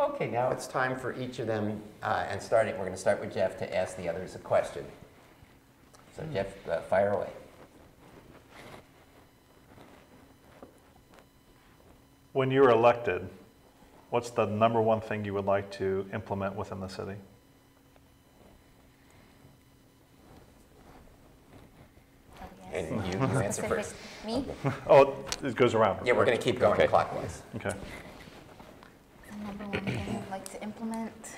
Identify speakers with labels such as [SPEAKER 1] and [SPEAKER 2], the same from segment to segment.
[SPEAKER 1] Okay, now it's time for each of them, and we're going to start with Jeff to ask the others a question. So Jeff, fire away.
[SPEAKER 2] When you're elected, what's the #1 thing you would like to implement within the city?
[SPEAKER 1] And you answer first.
[SPEAKER 3] Me?
[SPEAKER 2] Oh, it goes around.
[SPEAKER 1] Yeah, we're going to keep going
[SPEAKER 4] Okay.
[SPEAKER 1] clockwise.
[SPEAKER 2] Okay.
[SPEAKER 3] The #1 thing I'd like to implement.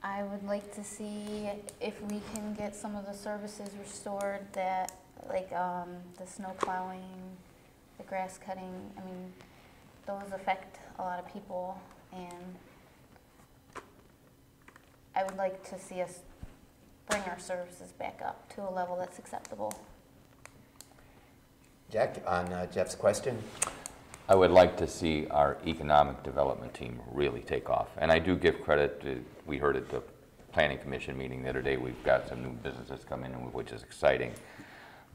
[SPEAKER 3] I would like to see if we can get some of the services restored that, like the snow plowing, the grass cutting. I mean, those affect a lot of people, and I would like to see us bring our services back up to a level that's acceptable.
[SPEAKER 1] Jack, on Jeff's question.
[SPEAKER 4] I would like to see our economic development team really take off. And I do give credit to, we heard at the Planning Commission meeting the other day, we've got some new businesses coming in, which is exciting.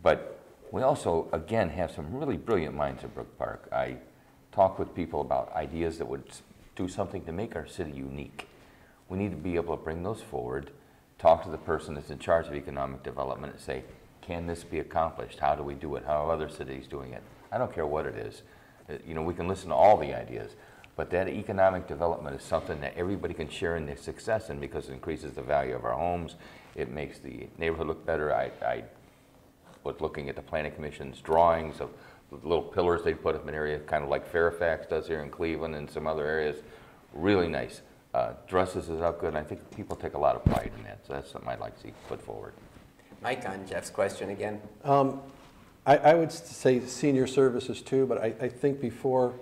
[SPEAKER 4] But we also, again, have some really brilliant minds at Brook Park. I talk with people about ideas that would do something to make our city unique. We need to be able to bring those forward, talk to the person that's in charge of economic development and say, can this be accomplished? How do we do it? How are other cities doing it? I don't care what it is. You know, we can listen to all the ideas, but that economic development is something that everybody can share in their success in because it increases the value of our homes. It makes the neighborhood look better. I was looking at the Planning Commission's drawings of the little pillars they put up in an area, kind of like Fairfax does here in Cleveland and some other areas. Really nice. Dresses is up good, and I think people take a lot of pride in that, so that's something I'd like to see put forward.
[SPEAKER 1] Mike, on Jeff's question again.
[SPEAKER 5] I would say senior services too, but I think before,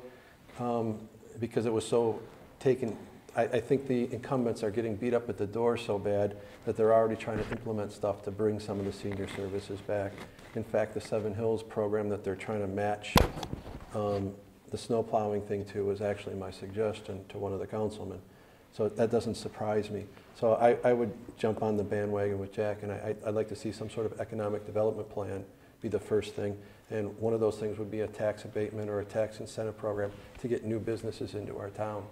[SPEAKER 5] because it was so taken, I think the incumbents are getting beat up at the door so bad that they're already trying to implement stuff to bring some of the senior services back. In fact, the Seven Hills program that they're trying to match the snow plowing thing to was actually my suggestion to one of the councilmen. So that doesn't surprise me. So I would jump on the bandwagon with Jack, and I'd like to see some sort of economic development plan be the first thing. And one of those things would be a tax abatement or a tax incentive program to get new businesses into our town.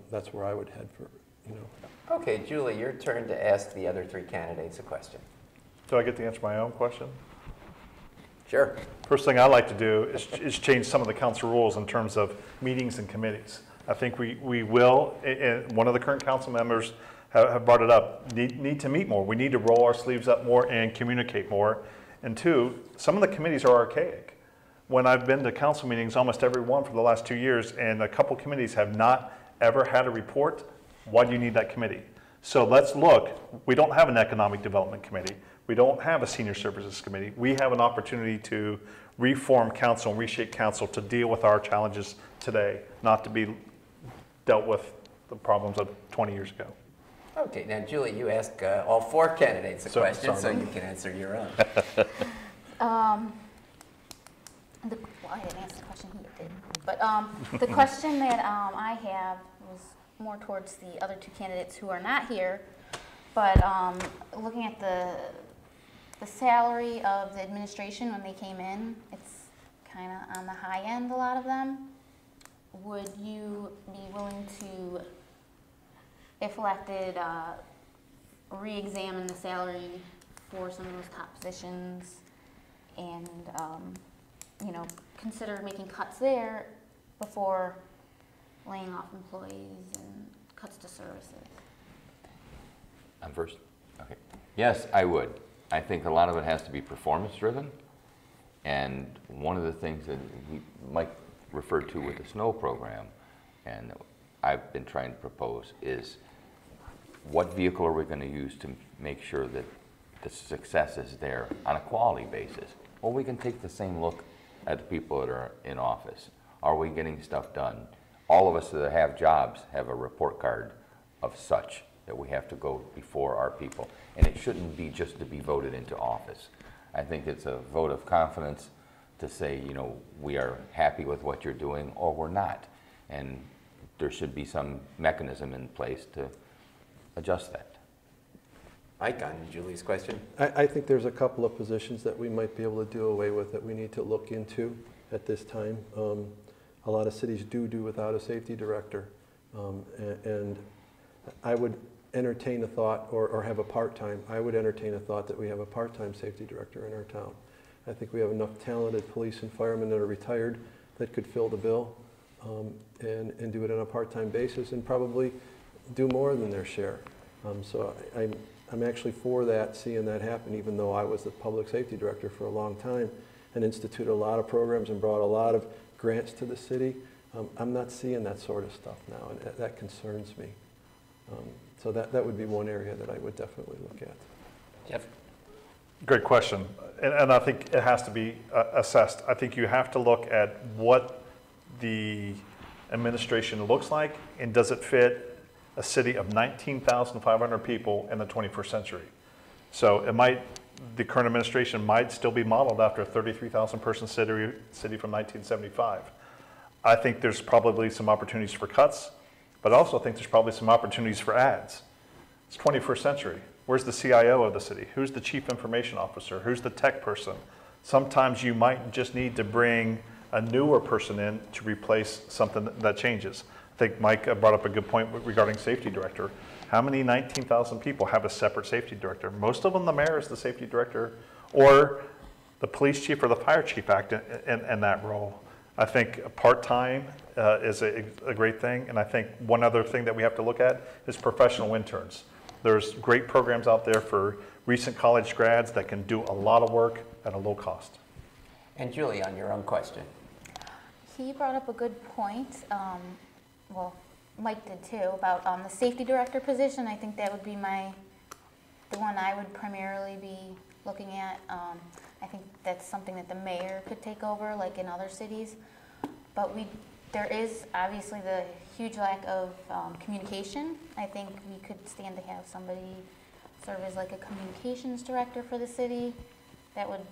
[SPEAKER 5] That's where I would head for, you know.
[SPEAKER 1] Okay, Julie, your turn to ask the other three candidates a question.
[SPEAKER 2] Do I get to answer my own question?
[SPEAKER 1] Sure.
[SPEAKER 2] First thing I like to do is change some of the council rules in terms of meetings and committees. I think we will, and one of the current council members have brought it up, need to meet more. We need to roll our sleeves up more and communicate more. And two, some of the committees are archaic. When I've been to council meetings, almost every one for the last 2 years, and a couple committees have not ever had a report, why do you need that committee? So let's look, we don't have an economic development committee. We don't have a senior services committee. We have an opportunity to reform council and reshape council to deal with our challenges today, not to be dealt with the problems of 20 years ago.
[SPEAKER 1] Okay, now Julie, you ask all four candidates a question, so you can answer your own.
[SPEAKER 3] Well, I didn't answer the question, he did. But the question that I have was more towards the other two candidates who are not here. But looking at the salary of the administration when they came in, it's kind of on the high end, a lot of them. Would you be willing to, if elected, re-examine the salary for some of those top positions and, you know, consider making cuts there before laying off employees and cuts to services?
[SPEAKER 4] I'm first? Okay. Yes, I would. I think a lot of it has to be performance driven. And one of the things that Mike referred to with the snow program, and I've been trying to propose, is what vehicle are we going to use to make sure that the success is there on a quality basis? Well, we can take the same look at the people that are in office. Are we getting stuff done? All of us that have jobs have a report card of such that we have to go before our people. And it shouldn't be just to be voted into office. I think it's a vote of confidence to say, you know, we are happy with what you're doing or we're not. And there should be some mechanism in place to adjust that.
[SPEAKER 1] Mike, on Julie's question.
[SPEAKER 5] I think there's a couple of positions that we might be able to do away with that we need to look into at this time. a lot of cities do without a safety director. And I would entertain a thought, or have a part-time, I would entertain a thought that we have a part-time safety director in our town. I think we have enough talented police and firemen that are retired that could fill the bill, and do it on a part-time basis, and probably do more than their share. So I'm actually for that, seeing that happen, even though I was the public safety director for a long time and instituted a lot of programs and brought a lot of grants to the city. I'm not seeing that sort of stuff now, and that concerns me. So that would be one area that I would definitely look at.
[SPEAKER 1] Jeff?
[SPEAKER 2] Great question, and I think it has to be assessed. I think you have to look at what the administration looks like, and does it fit a city of 19,500 people in the 21st century. So the current administration might still be modeled after a 33,000 person city from 1975. I think there's probably some opportunities for cuts, but I also think there's probably some opportunities for ads. It's 21st century. Where's the CIO of the city? Who's the chief information officer? Who's the tech person? Sometimes you might just need to bring a newer person in to replace something that changes. I think Mike brought up a good point regarding safety director. How many 19,000 people have a separate safety director? Most of them, the mayor is the safety director, or the police chief or the fire chief act in that role. I think part-time is a great thing, and I think one other thing that we have to look at is professional interns. There's great programs out there for recent college grads that can do a lot of work at a low cost.
[SPEAKER 1] And Julie, on your own question.
[SPEAKER 3] He brought up a good point, well, Mike did too, about the safety director position. I think that would be the one I would primarily be looking at. I think that's something that the mayor could take over, like in other cities. But there is obviously the huge lack of communication. I think we could stand to have somebody serve as like a communications director for the city. That would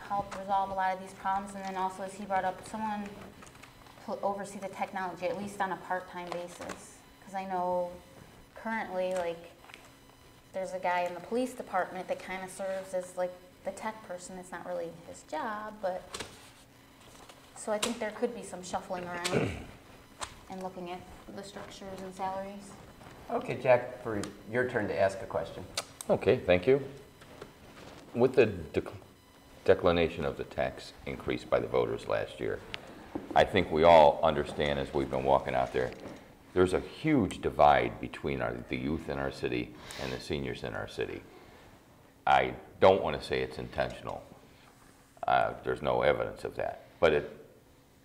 [SPEAKER 3] help resolve a lot of these problems. And then also, as he brought up, someone to oversee the technology, at least on a part-time basis. Because I know currently, like, there's a guy in the police department that kind of serves as like the tech person. It's not really his job, but so I think there could be some shuffling around and looking at the structures and salaries.
[SPEAKER 1] Okay, Jack, for your turn to ask a question.
[SPEAKER 4] Okay, thank you. With the declination of the tax increase by the voters last year, I think we all understand, as we've been walking out there, there's a huge divide between the youth in our city and the seniors in our city. I don't want to say it's intentional. There's no evidence of that. But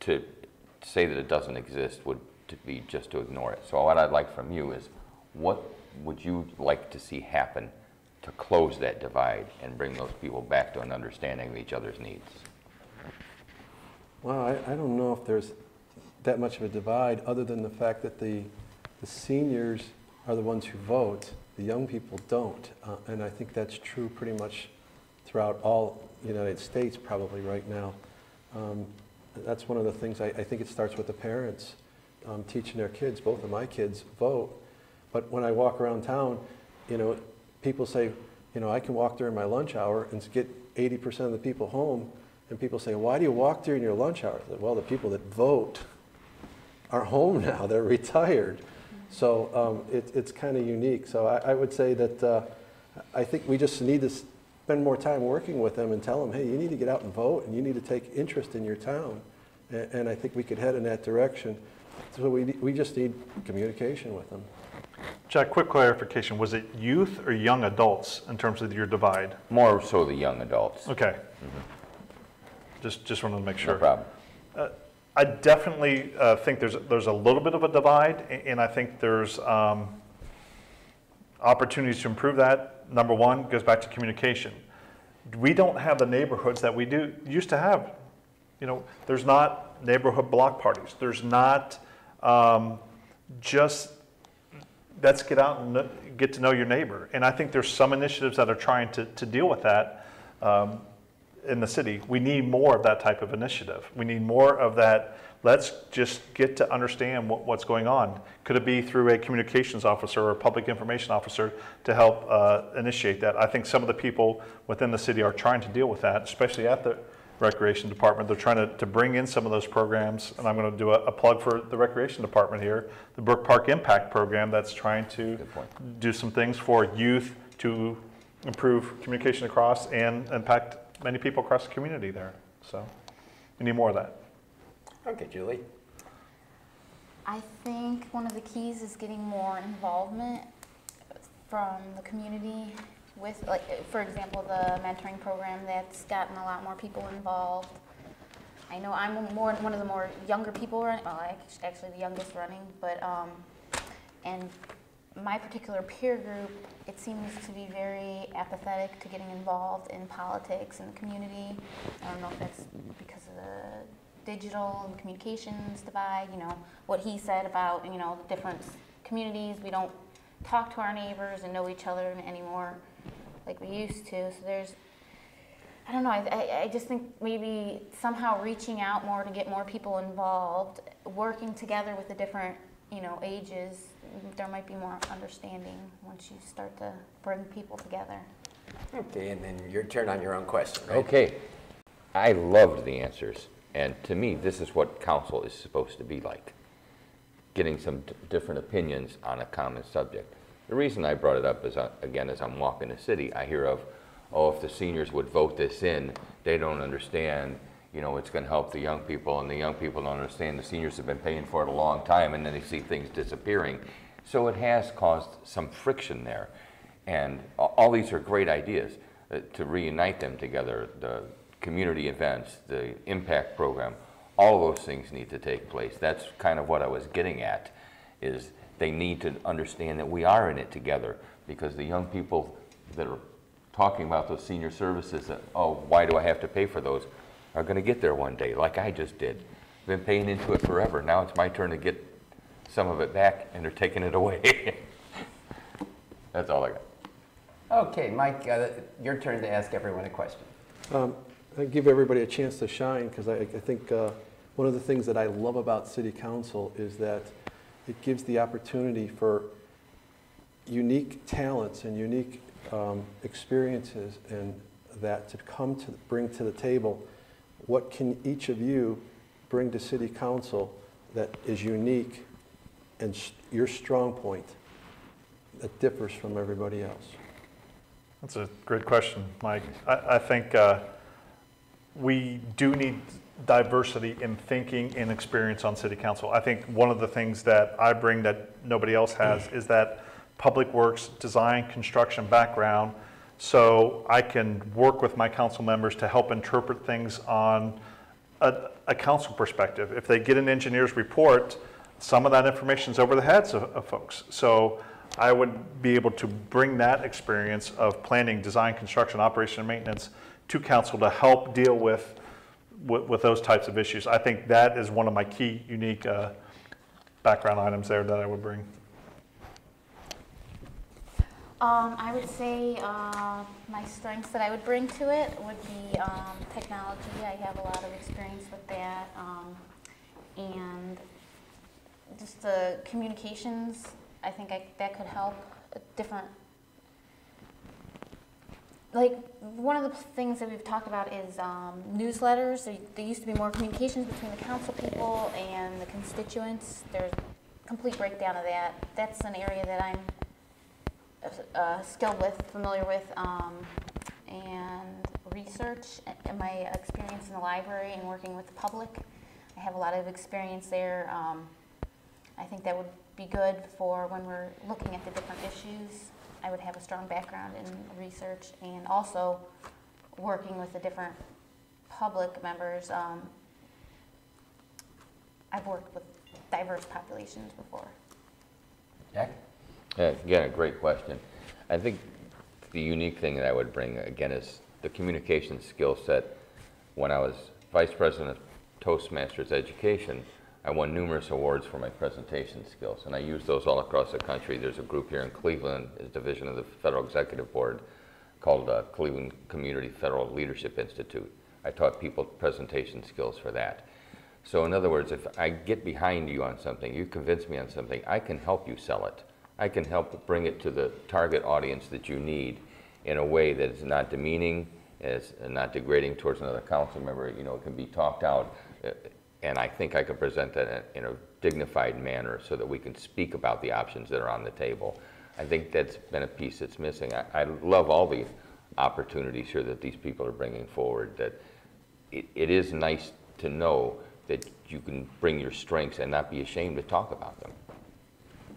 [SPEAKER 4] to say that it doesn't exist would be just to ignore it. So what I'd like from you is, what would you like to see happen to close that divide and bring those people back to an understanding of each other's needs?
[SPEAKER 5] Well, I don't know if there's that much of a divide, other than the fact that the seniors are the ones who vote. The young people don't. And I think that's true pretty much throughout all the United States probably right now. That's one of the things, I think it starts with the parents teaching their kids. Both of my kids vote. But when I walk around town, people say, I can walk during my lunch hour and get 80% of the people home. And people say, why do you walk during your lunch hour? I said, well, the people that vote are home now. They're retired. So it's kind of unique. So I would say that I think we just need to spend more time working with them and tell them, hey, you need to get out and vote, and you need to take interest in your town. And I think we could head in that direction. So we just need communication with them.
[SPEAKER 2] Jack, quick clarification. Was it youth or young adults in terms of your divide?
[SPEAKER 4] More so the young adults.
[SPEAKER 2] Okay. Just wanted to make sure.
[SPEAKER 4] No problem.
[SPEAKER 2] I definitely think there's a little bit of a divide, and I think there's opportunities to improve that. Number one goes back to communication. We don't have the neighborhoods that we used to have. There's not neighborhood block parties. There's not just let's get out and get to know your neighbor. And I think there's some initiatives that are trying to deal with that. In the city, we need more of that type of initiative. We need more of that. Let's just get to understand what's going on. Could it be through a communications officer or a public information officer to help initiate that? I think some of the people within the city are trying to deal with that, especially at Recreation Department. They're trying to bring in some of those programs, and I'm going to do a plug for the Recreation Department here, the Brookpark Impact Program that's trying to do some things for youth to improve communication across and impact many people across the community there. So we need more of that.
[SPEAKER 1] Okay, Julie.
[SPEAKER 3] I think one of the keys is getting more involvement from the community with, like, for example, the mentoring program that's gotten a lot more people involved. I know I'm one of the more younger people running, well, actually the youngest running, but, and my particular peer group, it seems to be very apathetic to getting involved in politics and the community. I don't know if that's because of the digital and communications divide, you know, what he said about, you know, the different communities. We don't talk to our neighbors and know each other anymore like we used to. So there's, I don't know, I just think maybe somehow reaching out more to get more people involved, working together with the different, you know, ages, there might be more understanding once you start to bring people together.
[SPEAKER 1] Okay, and then your turn on your own question, right?
[SPEAKER 4] Okay, I loved the answers, and to me, this is what council is supposed to be like, getting some different opinions on a common subject. The reason I brought it up is, again, as I'm walking the city, I hear of, oh, if the seniors would vote this in, they don't understand, you know, it's going to help the young people, and the young people don't understand the seniors have been paying for it a long time, and then they see things disappearing. So it has caused some friction there. And all these are great ideas to reunite them together. The community events, the impact program, all those things need to take place. That's kind of what I was getting at, is they need to understand that we are in it together, because the young people that are talking about those senior services, that, oh, why do I have to pay for those, are going to get there one day, like I just did. I've been paying into it forever. Now it's my turn to get some of it back, and they're taking it away. That's all I got.
[SPEAKER 1] Okay, Mike, your turn to ask everyone a question.
[SPEAKER 5] I give everybody a chance to shine, because I think one of the things that I love about City Council is that it gives the opportunity for unique talents and unique experiences, and that to come to bring to the table. What can each of you bring to City Council that is unique and your strong point that differs from everybody else?
[SPEAKER 2] That's a great question, Mike. I think we do need diversity in thinking and experience on City Council. I think one of the things that I bring that nobody else has is that public works, design, construction background, so I can work with my council members to help interpret things on a council perspective. If they get an engineer's report, some of that information is over the heads of folks. So I would be able to bring that experience of planning, design, construction, operation, and maintenance to council to help deal with those types of issues. I think that is one of my key, unique background items there that I would bring.
[SPEAKER 3] I would say my strengths that I would bring to it would be technology. I have a lot of experience with that, and just the communications. I think that could help. Different, like one of the things that we've talked about is newsletters. There used to be more communications between the council people and the constituents. There's a complete breakdown of that. That's an area that I'm skilled with, familiar with, and research, and my experience in the library and working with the public. I have a lot of experience there. I think that would be good for when we're looking at the different issues. I would have a strong background in research and also working with the different public members. I've worked with diverse populations before.
[SPEAKER 1] Jack?
[SPEAKER 4] Again, a great question. I think the unique thing that I would bring, again, is the communication skill set. When I was Vice President of Toastmasters Education, I won numerous awards for my presentation skills, and I use those all across the country. There's a group here in Cleveland, a division of the Federal Executive Board, called Cleveland Community Federal Leadership Institute. I taught people presentation skills for that. So in other words, if I get behind you on something, you convince me on something, I can help you sell it. I can help bring it to the target audience that you need in a way that is not demeaning, as not degrading towards another council member. You know, it can be talked out, and I think I can present that in a dignified manner so that we can speak about the options that are on the table. I think that's been a piece that's missing. I love all the opportunities here that these people are bringing forward. That it is nice to know that you can bring your strengths and not be ashamed to talk about them.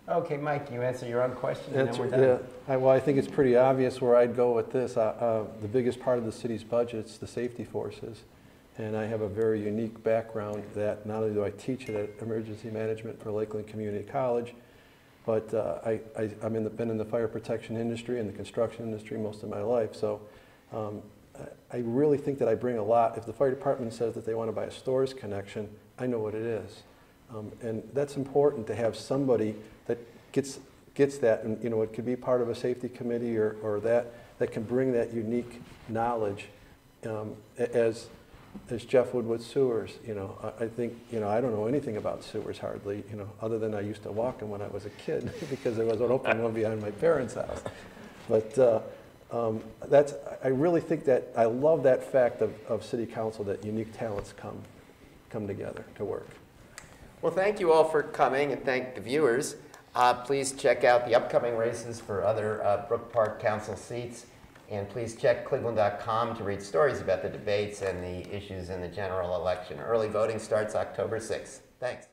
[SPEAKER 1] Okay, Mike, you answer your own question and then we're done.
[SPEAKER 5] Yeah, well, I think it's pretty obvious where I'd go with this. The biggest part of the city's budget is the safety forces. And I have a very unique background that not only do I teach it at emergency management for Lakeland Community College, but been in the fire protection industry and the construction industry most of my life. So I really think that I bring a lot. If the fire department says that they want to buy a stores connection, I know what it is. And that's important to have somebody that gets that, and you know, it could be part of a safety committee or that can bring that unique knowledge as Jeff would with sewers. You know, I think, you know, I don't know anything about sewers hardly, you know, other than I used to walk them when I was a kid because there was an open one behind my parents' house. But I really think that, I love that fact of city council, that unique talents come together to work.
[SPEAKER 1] Well, thank you all for coming, and thank the viewers. Please check out the upcoming races for other Brookpark Council seats. And please check cleveland.com to read stories about the debates and the issues in the general election. Early voting starts October 6th. Thanks.